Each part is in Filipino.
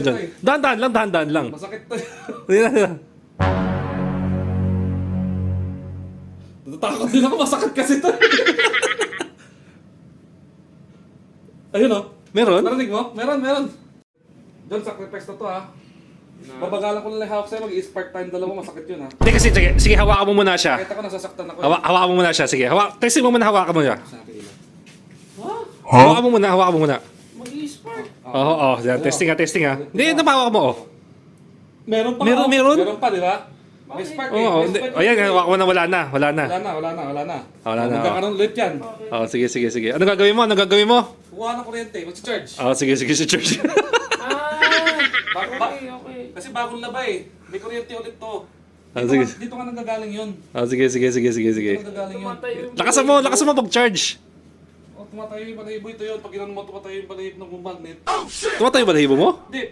Dyan. Dahan-dahan lang, dahan-dahan lang. Masakit to. Ayan. Natatakot din ako, masakit kasi to. Ayun o. Meron? Narinig mo? Meron. John, sacrifice na to ha. Babagalan ko lang yung hawak sa'yo, mag-i-spark time dalawa, masakit yun ha. Hindi kasi, sige, hawakan mo muna siya. Kahit ako nasasaktan ako. Hawakan mo muna siya, sige. Testing mo muna, hawakan mo siya. Sabi nila. Hawakan mo muna, hawakan mo muna. Mag-i-spark. Oo, yan. Testing ha. Hindi, napahawakan mo, oh. Meron pa. Meron? Meron pa, di ba? May spark eh. Oo, May spark eh. ayan, hawakan mo na, wala na. Wala na. Wala na, Magkakaroon ulit yan. Oh, sige. Ano gagawin mo? Kuha ng kuryente, mag-charge. Oh, sige, si Church. Okay. Kasi bagong laba eh. May kuryente ulit to. Sige. Dito ka nanggagaling yun. Oh, sige. Dito nanggagaling yun. Tumatay yung... Lakasan mo pag-charge. Oh, tumatayo yung balahibo ito yun. Pag ginano mo, tumatayo yung balahibo ng magnet. Tumatayo ba lahibo mo? Hindi,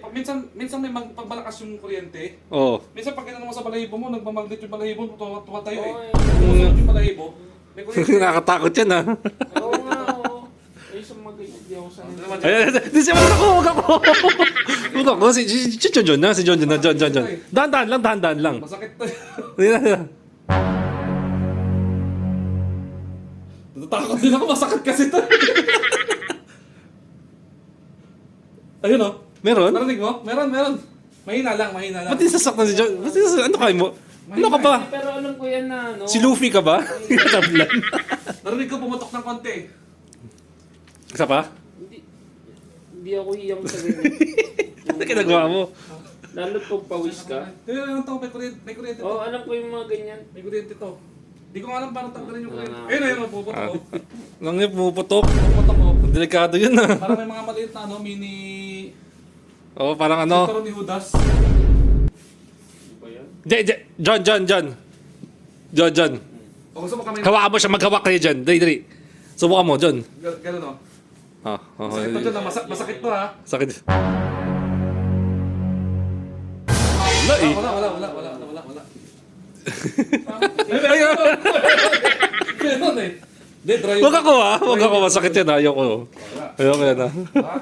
minsan may pagmalakas yung kuryente. Oo. Minsan pag ginano mo sa balahibo mo, nagmamagnet yung balahibo mo, tumatayo eh. Okay. Tumasunod yung balahibo, may kuryente. Nakakatakot yan, ha? Oo nga, oo. Ay, sa mag-i-hindi di ako sanay. Ayan, di siya, wag ako. Si John na. Dahan-dahan lang. Masakit to. Ayan. Natatakot din ako, masakit kasi to. Ayun o. Meron? Narinig mo? Meron. Mahina lang. Ba't sasaktan si John? Ano kayo mo? Ano ka ba? Pero alam ko yan na, ano? Si Luffy ka ba? Katablan. Narinig ko pumutok ng konti. Isa pa? Hindi ako hiyang sa ganyan. Ano ginagawa mo? Lalo pag pawis ka. Ayun to, may kuryente to. Oo, alam ko yung mga ganyan. May kuryente to. Di ko nga alam paano tanggalin yung kuryente. Ah. Ayun, puputok ko. Nang niya pumuputok. Puputok ko. Delikado yun, ha? Parang may mga maliit na mini... Oo, parang ano. Ito ni Judas. Ano ba yan? John. O gusto mo kami... Hawakan mo siya, maghawak kayo dyan. Dali. Subukan mo, John. Ganun o. Oh, Masakit to dyan, masakit to ha. sakit. Wala eh. Wala. Ayun. Ganun eh. Hindi, dry. Huwag ako, masakit yan, ayoko. Ayoko yan, ha. Ha?